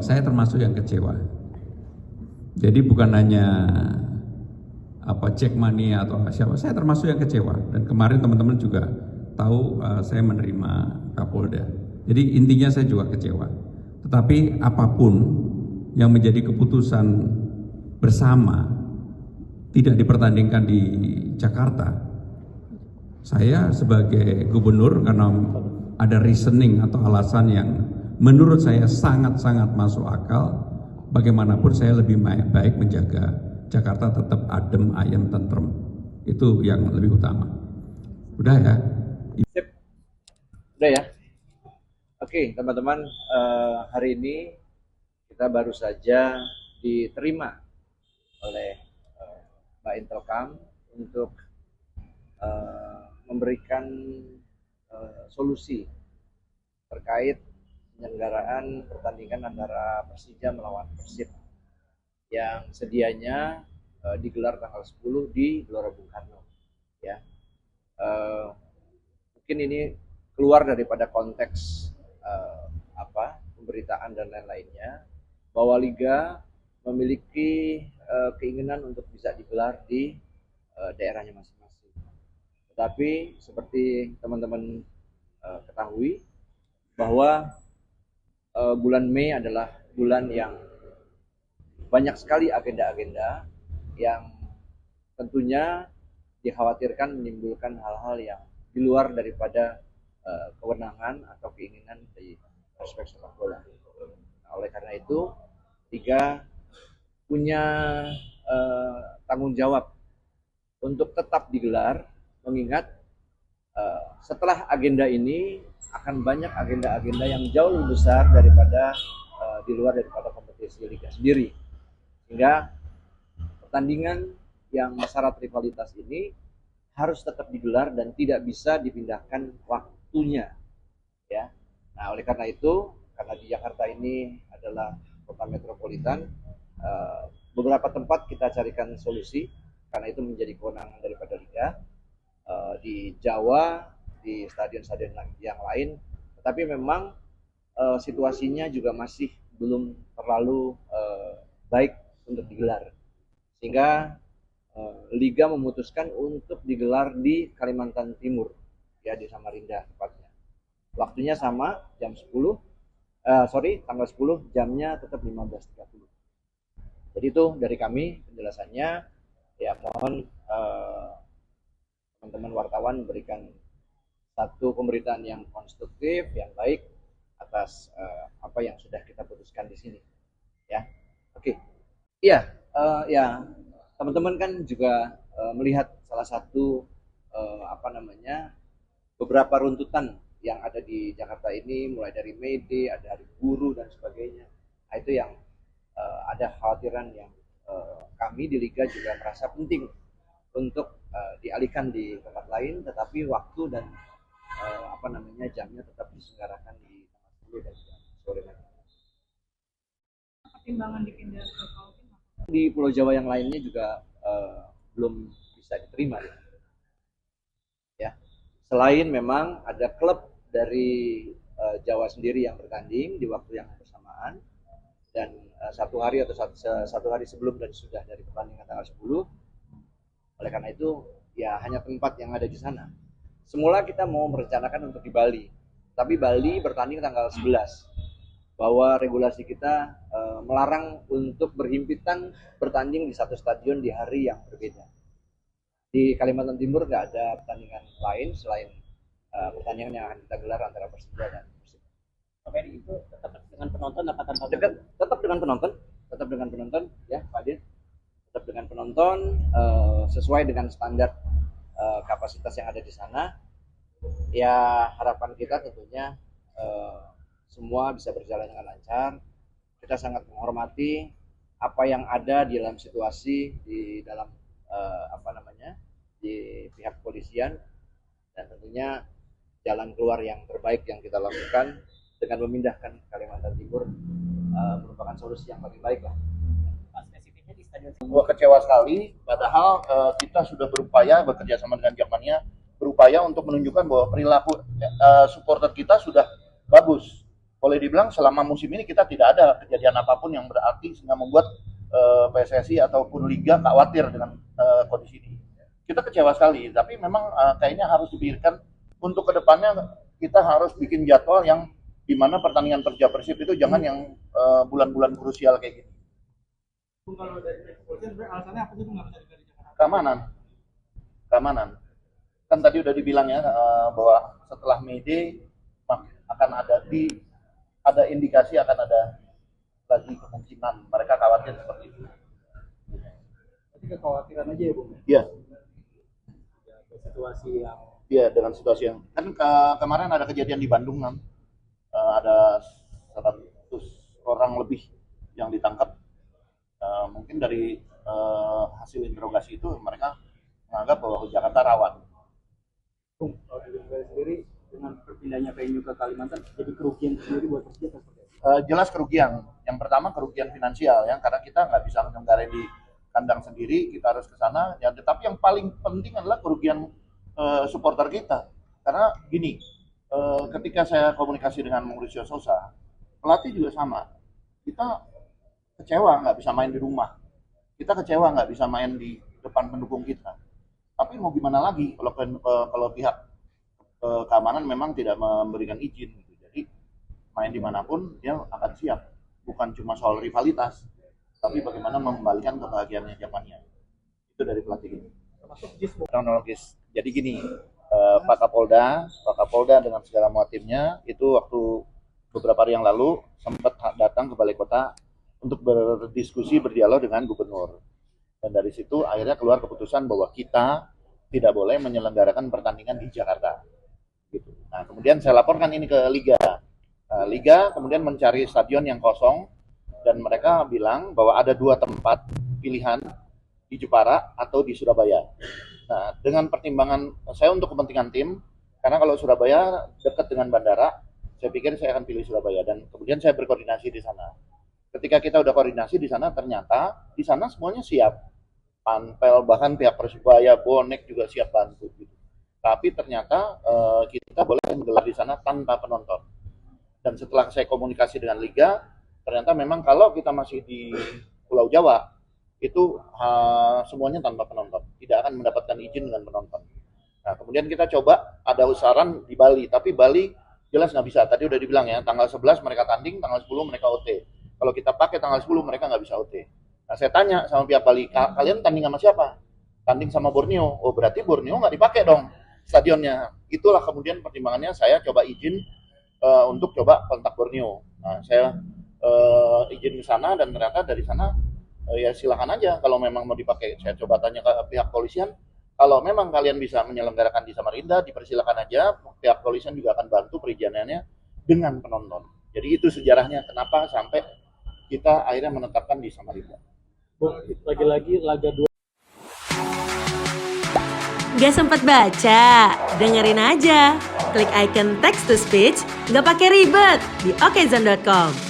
saya termasuk yang kecewa. Jadi bukan hanya Jackmania atau siapa, saya termasuk yang kecewa. Dan kemarin teman-teman juga tahu saya menerima Kapolda. Jadi intinya saya juga kecewa. Tetapi apapun yang menjadi keputusan bersama tidak dipertandingkan di Jakarta, saya sebagai gubernur karena ada reasoning atau alasan yang menurut saya sangat-sangat masuk akal, bagaimanapun saya lebih baik menjaga Jakarta tetap adem, ayem, tentrem. Itu yang lebih utama. Udah ya? Sip. Udah ya? Oke, teman-teman, hari ini kita baru saja diterima oleh Mbak Intelkam untuk memberikan solusi terkait penyelenggaraan pertandingan antara Persija melawan Persib yang sedianya digelar tanggal 10 di Gelora Bung Karno. Ya, mungkin ini keluar daripada konteks pemberitaan dan lain-lainnya, bahwa Liga memiliki keinginan untuk bisa digelar di daerahnya masing-masing. Tetapi seperti teman-teman ketahui bahwa bulan Mei adalah bulan yang banyak sekali agenda-agenda yang tentunya dikhawatirkan menimbulkan hal-hal yang di luar daripada kewenangan atau keinginan dari aspek sepak bola. Nah, oleh karena itu, Liga punya tanggung jawab untuk tetap digelar, mengingat setelah agenda ini akan banyak agenda-agenda yang jauh lebih besar daripada di luar daripada kompetisi Liga sendiri. Sehingga pertandingan yang syarat rivalitas ini harus tetap digelar dan tidak bisa dipindahkan waktunya, ya. Nah, oleh karena itu, karena di Jakarta ini adalah kota metropolitan, beberapa tempat kita carikan solusi karena itu menjadi kewenangan daripada Liga. Di Jawa, di stadion-stadion yang lain, tetapi memang situasinya juga masih belum terlalu baik untuk digelar, sehingga Liga memutuskan untuk digelar di Kalimantan Timur, ya, di Samarinda tepatnya. Waktunya sama, tanggal 10, jamnya tetap 15.30. Jadi itu dari kami penjelasannya. Ya, mohon teman-teman wartawan berikan satu pemberitaan yang konstruktif, yang baik atas apa yang sudah kita putuskan di sini, ya. Oke. Iya, ya, teman-teman kan juga melihat salah satu beberapa runtutan yang ada di Jakarta ini, mulai dari May Day, ada hari buruh dan sebagainya. Nah, itu yang ada khawatiran yang kami di Liga juga merasa penting untuk dialihkan di tempat lain, tetapi waktu dan jamnya tetap diselenggarakan di tanggal 10 dan sore nanti. Pertimbangan dipindah ke Kaltim di Pulau Jawa yang lainnya juga belum bisa diterima, ya. Selain memang ada klub dari Jawa sendiri yang bertanding di waktu yang bersamaan, dan satu hari sebelum dan sudah dari pertandingan tanggal 10. Oleh karena itu, ya, hanya tempat yang ada di sana. Semula kita mau merencanakan untuk di Bali, tapi Bali bertanding tanggal 11. Bahwa regulasi kita melarang untuk berhimpitan bertanding di satu stadion di hari yang berbeda. Di Kalimantan Timur nggak ada pertandingan lain selain pertandingan yang akan kita gelar antara Persija dan Persib. Oke, itu tetap dengan penonton apa tanpa penonton? Tetap dengan penonton, ya, Pak Dir. Tetap dengan penonton sesuai dengan standar kapasitas yang ada di sana. Ya, harapan kita tentunya semua bisa berjalan dengan lancar. Kita sangat menghormati apa yang ada di dalam situasi di dalam di pihak kepolisian, dan tentunya jalan keluar yang terbaik yang kita lakukan dengan memindahkan Kalimantan Timur merupakan solusi yang lebih baik lah. Spesifiknya di stadion. Gua kecewa sekali, padahal kita sudah berupaya bekerja sama dengan Jackmania, berupaya untuk menunjukkan bahwa perilaku supporter kita sudah bagus. boleh dibilang selama musim ini kita tidak ada kejadian apapun yang berarti sehingga membuat PSSI ataupun Liga khawatir dengan kondisi ini. Kita kecewa sekali, tapi memang kayaknya harus dipikirkan untuk kedepannya kita harus bikin jadwal yang dimana pertandingan Persija Persib itu jangan yang bulan-bulan krusial kayak gini. Kalau dari kepolisian sebenarnya alasannya apa sih nggak bisa dari Jakarta? Keamanan. Kan tadi udah dibilang ya bahwa setelah May Day akan ada indikasi akan ada lagi kemungkinan mereka khawatir seperti itu. Jadi kekhawatiran aja ya, Bung? Iya. Situasi yang Dengan situasi yang kan kemarin ada kejadian di Bandung kan, ada 100 orang lebih yang ditangkap. Mungkin dari hasil interogasi itu mereka menganggap bahwa Jakarta rawan. Bung, kalau di Liga sendiri dengan perpindahnya venue ke Kalimantan jadi kerugian sendiri buat Persija atau seperti apa? Jelas kerugian. Yang pertama kerugian finansial ya, karena kita nggak bisa menyelenggarakan di kandang sendiri, kita harus ke sana. Ya, tetapi yang paling penting adalah kerugian supporter kita. Karena gini, ketika saya komunikasi dengan Mauricio Sousa, pelatih juga sama. Kita kecewa nggak bisa main di rumah. Kita kecewa nggak bisa main di depan pendukung kita. Tapi mau gimana lagi kalau pihak keamanan memang tidak memberikan izin. Gitu. Jadi main dimanapun dia akan siap. Bukan cuma soal rivalitas, tapi bagaimana mengembalikan kebahagiaannya Japania. Itu dari pelatih ini. Kronologis. Jadi gini, Pak Kapolda dengan segala muat timnya itu waktu beberapa hari yang lalu sempat datang ke Balai Kota untuk berdiskusi, berdialog dengan gubernur. Dan dari situ akhirnya keluar keputusan bahwa kita tidak boleh menyelenggarakan pertandingan di Jakarta. Gitu. Nah, kemudian saya laporkan ini ke Liga. Liga kemudian mencari stadion yang kosong dan mereka bilang bahwa ada 2 tempat pilihan di Jepara atau di Surabaya. Nah, dengan pertimbangan saya untuk kepentingan tim, karena kalau Surabaya dekat dengan bandara, saya pikir saya akan pilih Surabaya dan kemudian saya berkoordinasi di sana. Ketika kita udah koordinasi di sana, ternyata di sana semuanya siap. Panpel, bahkan pihak Persibaya, bonek juga siap bantu. Gitu. Tapi ternyata kita boleh menggelar di sana tanpa penonton. Dan setelah saya komunikasi dengan Liga, ternyata memang kalau kita masih di Pulau Jawa, itu semuanya tanpa penonton. Tidak akan mendapatkan izin dengan penonton. Nah, kemudian kita coba ada usaran di Bali. Tapi Bali jelas nggak bisa. Tadi udah dibilang ya, tanggal 11 mereka tanding, tanggal 10 mereka OT. Kalau kita pakai tanggal 10 mereka nggak bisa OT. Nah, saya tanya sama pihak Bali, kalian tanding sama siapa? Tanding sama Borneo. Oh, berarti Borneo nggak dipakai dong stadionnya. Itulah kemudian pertimbangannya saya coba izin untuk coba kontak Borneo. Nah, saya izin ke sana dan ternyata dari sana ya silakan aja kalau memang mau dipakai. Saya coba tanya ke pihak polisian, kalau memang kalian bisa menyelenggarakan di Samarinda, dipersilakan aja. Pihak polisian juga akan bantu perizinannya dengan penonton. Jadi itu sejarahnya kenapa sampai kita akhirnya menetapkan di Samarinda. Lagi-lagi laga 2. Gak sempat baca? Dengerin aja. Klik icon text to speech, gak pakai ribet di okezone.com.